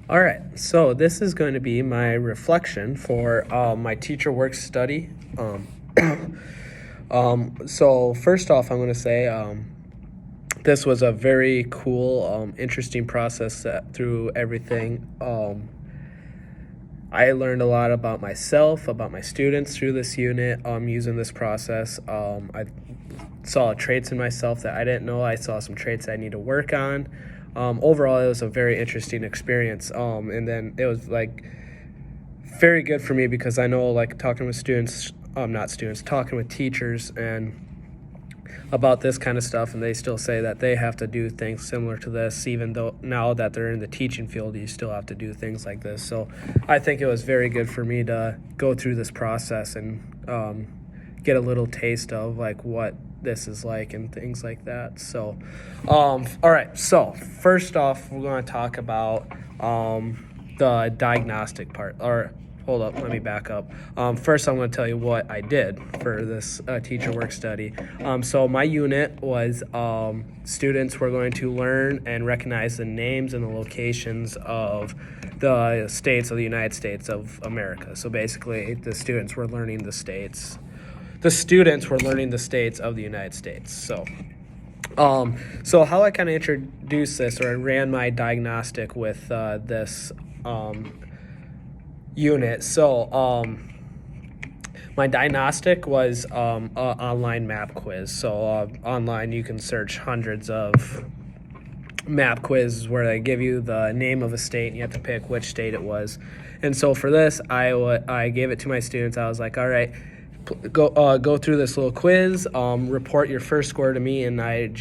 All right, so this is going to be my reflection for my teacher work study. So first off, I'm going to say this was a very cool, interesting process through everything. I learned a lot about myself, about my students through this unit using this process. I saw traits in myself that I didn't know. I saw some traits that I need to work on. Overall, it was a very interesting experience. And then it was like very good for me because I know, like, talking with students, not students, talking with teachers and about this kind of stuff, and they still say that they have to do things similar to this, even though now that they're in the teaching field, you still have to do things like this. So I think it was very good for me to go through this process and get a little taste of like what this is like and things like that. So all right, so first off, we're going to talk about the diagnostic part. Or hold up, let me back up. First, I'm going to tell you what I did for this teacher work study. So my unit was students were going to learn and recognize the names and the locations of the states of the United States of America. So basically, the students were learning the states. The students were learning the states of the United States. So how I kind of introduced this, or I ran my diagnostic with this unit. So my diagnostic was an online map quiz. So online you can search hundreds of map quizzes where they give you the name of a state and you have to pick which state it was. And so for this, I gave it to my students. I was like, all right, go through this little quiz, report your first score to me, and I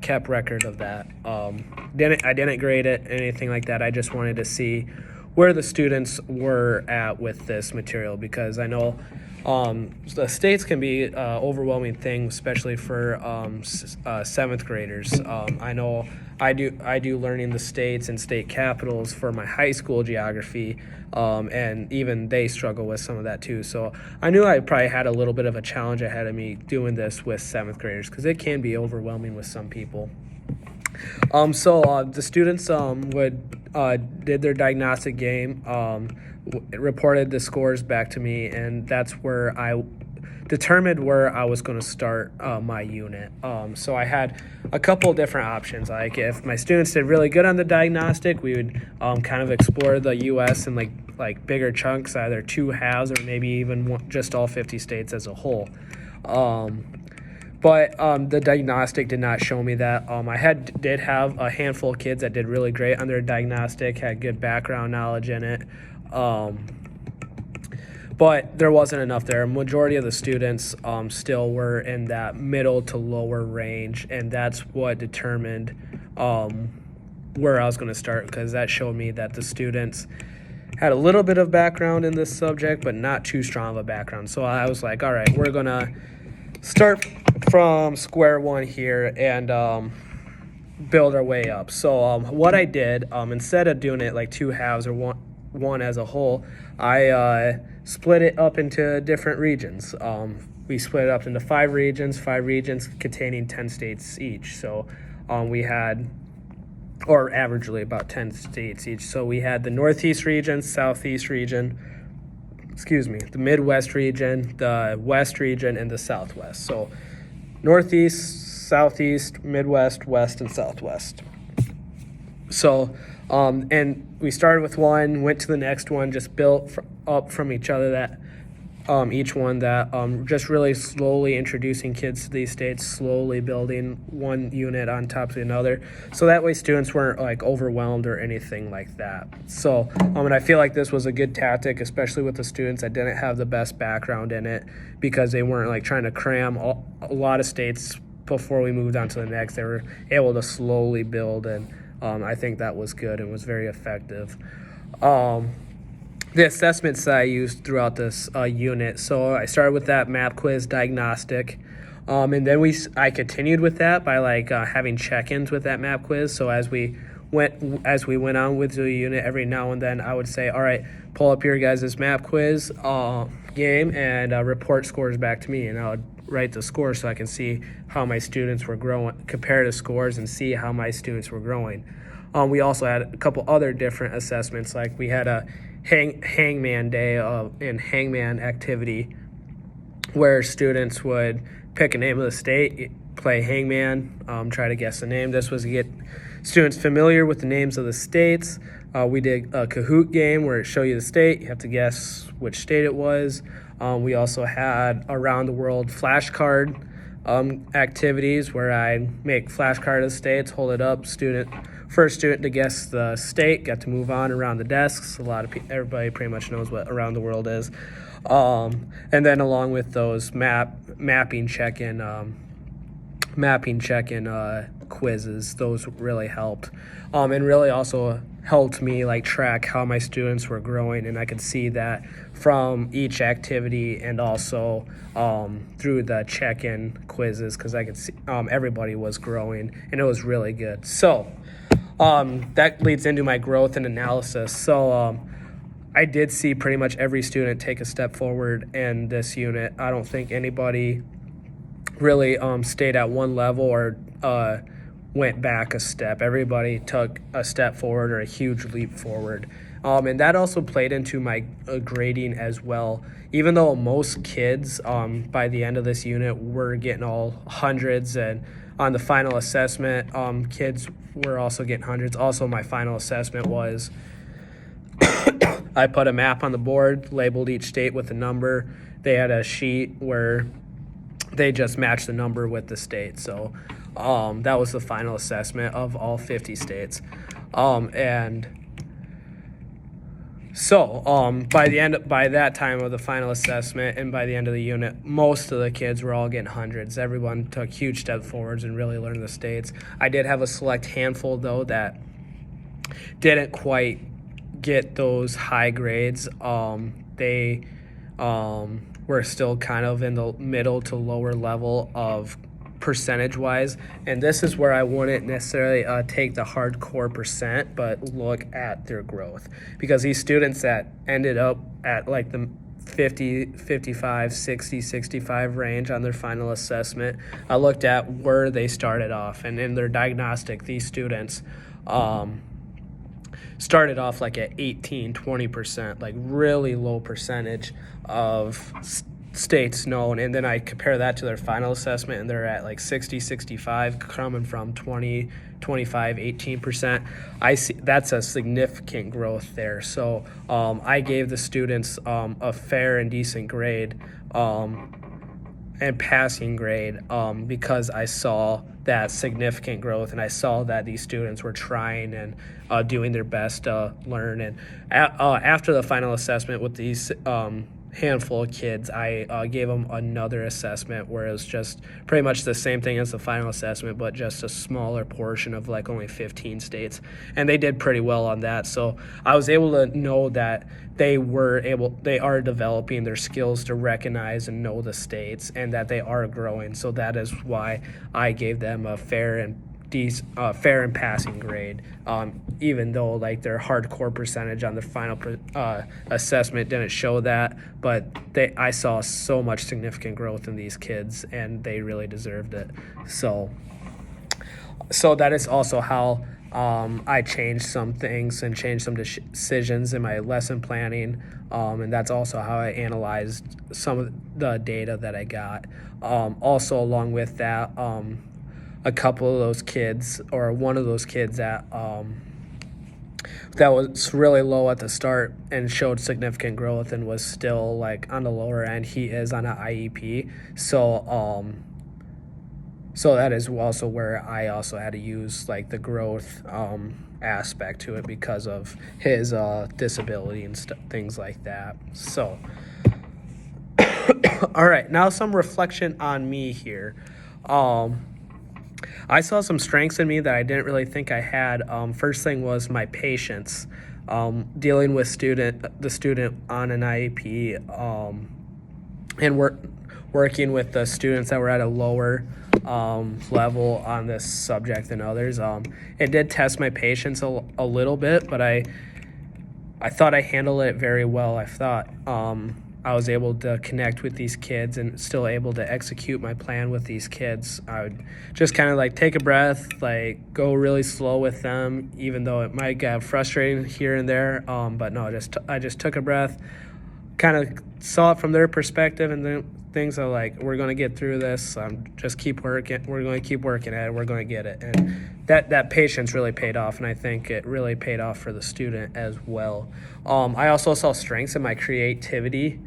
kept record of that. I didn't grade it, anything like that. I just wanted to see where the students were at with this material, because I know the states can be an overwhelming thing, especially for seventh graders. I know I do learning the states and state capitals for my high school geography, and even they struggle with some of that too. So I knew I probably had a little bit of a challenge ahead of me doing this with seventh graders, because it can be overwhelming with some people. The students did their diagnostic game, reported the scores back to me, and that's where I determined where I was going to start my unit. So I had a couple different options. Like, if my students did really good on the diagnostic, we would kind of explore the U.S. in like bigger chunks, either two halves or maybe even just all 50 states as a whole. But the diagnostic did not show me that. I did have a handful of kids that did really great on their diagnostic, had good background knowledge in it. But there wasn't enough there. A majority of the students still were in that middle to lower range, and that's what determined where I was going to start, because that showed me that the students had a little bit of background in this subject, but not too strong of a background. So I was like, all right, we're going to start from square one here and build our way up. So what I did, instead of doing it like two halves or one as a whole, I split it up into different regions. We split it up into five regions containing 10 states each. So we had, or averagely about 10 states each. So we had the Northeast region, Southeast region, the Midwest region, the West region, and the Southwest. So Northeast, Southeast, Midwest, West, and Southwest. So, and we started with one, went to the next one, just built up from each other, that each one that just really slowly introducing kids to these states, slowly building one unit on top of another, so that way students weren't like overwhelmed or anything like that. So and I feel like this was a good tactic, especially with the students that didn't have the best background in it, because they weren't like trying to cram a lot of states before we moved on to the next. They were able to slowly build, and I think that was good and was very effective. The assessments that I used throughout this unit. So I started with that map quiz diagnostic, and then I continued with that by having check-ins with that map quiz. So as we went on with the unit, every now and then I would say, all right, pull up your guys' map quiz game and report scores back to me, and I would write the scores so I can see how my students were growing, compare the scores and see how my students were growing. We also had a couple other different assessments, like we had a hangman day and hangman activity where students would pick a name of the state, play hangman, try to guess the name. This was to get students familiar with the names of the states. We did a Kahoot game where it show you the state. You have to guess which state it was. We also had around the world flashcard activities where I make flashcard of the states, hold it up, first student to guess the state got to move on around the desks. Everybody pretty much knows what around the world is. And then along with those mapping check-in quizzes, those really helped, and really also helped me like track how my students were growing, and I could see that from each activity and also through the check-in quizzes, because I could see everybody was growing, and it was really good. So that leads into my growth and analysis. So I did see pretty much every student take a step forward in this unit. I don't think anybody really stayed at one level or went back a step. Everybody took a step forward or a huge leap forward. And that also played into my grading as well. Even though most kids by the end of this unit were getting all hundreds, and on the final assessment, kids were also getting hundreds. Also, my final assessment was I put a map on the board, labeled each state with a number. They had a sheet where they just matched the number with the state. So that was the final assessment of all 50 states. And so by that time of the final assessment and by the end of the unit, most of the kids were all getting hundreds. Everyone took huge steps forwards and really learned the states. I did have a select handful, though, that didn't quite get those high grades. They were still kind of in the middle to lower level of percentage-wise, and this is where I wouldn't necessarily take the hardcore percent, but look at their growth, because these students that ended up at like the 50, 55, 60, 65 range on their final assessment, I looked at where they started off, and in their diagnostic, these students started off like at 18, 20%, like really low percentage of states known. And then I compare that to their final assessment, and they're at like 60, 65, coming from 20, 25, 18%. I see that's a significant growth there. So I gave the students a fair and decent grade and passing grade because I saw that significant growth, and I saw that these students were trying and doing their best to learn. And after the final assessment with these handful of kids, I gave them another assessment where it was just pretty much the same thing as the final assessment, but just a smaller portion of like only 15 states, and they did pretty well on that. So I was able to know that they are developing their skills to recognize and know the states, and that they are growing. So that is why I gave them a fair and passing grade, even though like their hardcore percentage on the final assessment didn't show that, but I saw so much significant growth in these kids, and they really deserved it. So that is also how I changed some things and changed some decisions in my lesson planning, and that's also how I analyzed some of the data that I got. Also, along with that, a couple of those kids, or one of those kids that was really low at the start and showed significant growth and was still like on the lower end, he is on an IEP. So that is also where I also had to use like the growth aspect to it because of his disability and things like that. So all right, now some reflection on me here. I saw some strengths in me that I didn't really think I had. First thing was my patience, dealing with the student on an IEP, and working with the students that were at a lower level on this subject than others. It did test my patience a little bit, but I thought I handled it very well. I thought I was able to connect with these kids and still able to execute my plan with these kids. I would just kind of like take a breath, like go really slow with them, even though it might get frustrating here and there. But no, I just took a breath, kind of saw it from their perspective, and then things are like, we're going to get through this. Just keep working. We're going to keep working at it. We're going to get it. And that patience really paid off, and I think it really paid off for the student as well. I also saw strengths in my creativity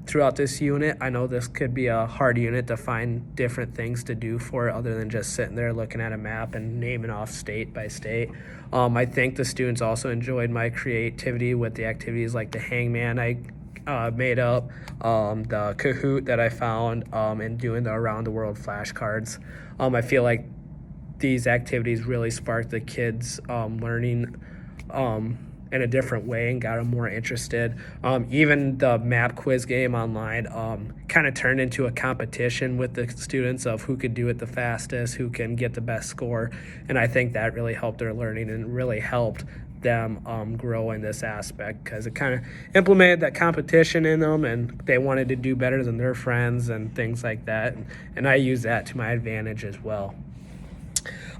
throughout this unit. I know this could be a hard unit to find different things to do for, other than just sitting there looking at a map and naming off state by state. I think the students also enjoyed my creativity with the activities like the hangman I made up, the Kahoot that I found, and doing the around the world flashcards. I feel like these activities really sparked the kids learning in a different way and got them more interested. Even the map quiz game online kind of turned into a competition with the students of who could do it the fastest, who can get the best score. And I think that really helped their learning and really helped them grow in this aspect, because it kind of implemented that competition in them, and they wanted to do better than their friends and things like that. And I use that to my advantage as well.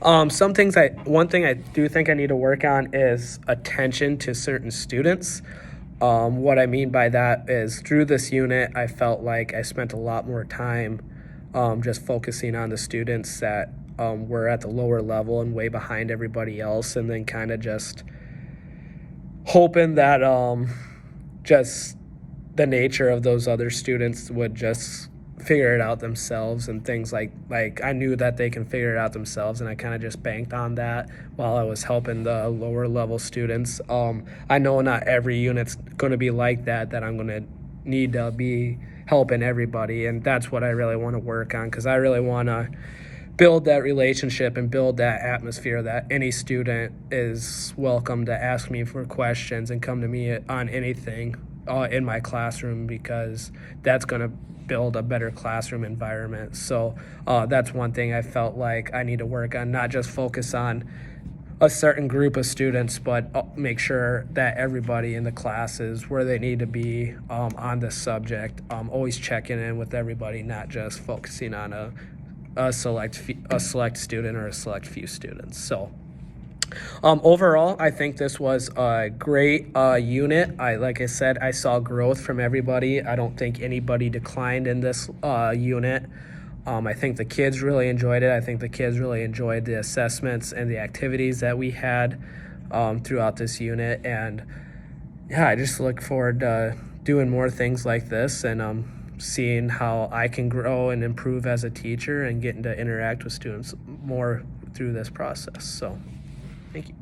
One thing I do think I need to work on is attention to certain students. What I mean by that is, through this unit, I felt like I spent a lot more time just focusing on the students that were at the lower level and way behind everybody else, and then kind of just hoping that just the nature of those other students would just figure it out themselves, and things like I knew that they can figure it out themselves, and I kind of just banked on that while I was helping the lower level students. I know not every unit's going to be like that I'm going to need to be helping everybody, and that's what I really want to work on, because I really want to build that relationship and build that atmosphere that any student is welcome to ask me for questions and come to me on anything in my classroom, because that's going to build a better classroom environment. So that's one thing I felt like I need to work on, not just focus on a certain group of students, but make sure that everybody in the class is where they need to be on this subject. Always checking in with everybody, not just focusing on a select student or a select few students. So overall, I think this was a great unit. Like I said, I saw growth from everybody. I don't think anybody declined in this unit. I think the kids really enjoyed it. I think the kids really enjoyed the assessments and the activities that we had throughout this unit. And yeah, I just look forward to doing more things like this, and seeing how I can grow and improve as a teacher and getting to interact with students more through this process. So thank you.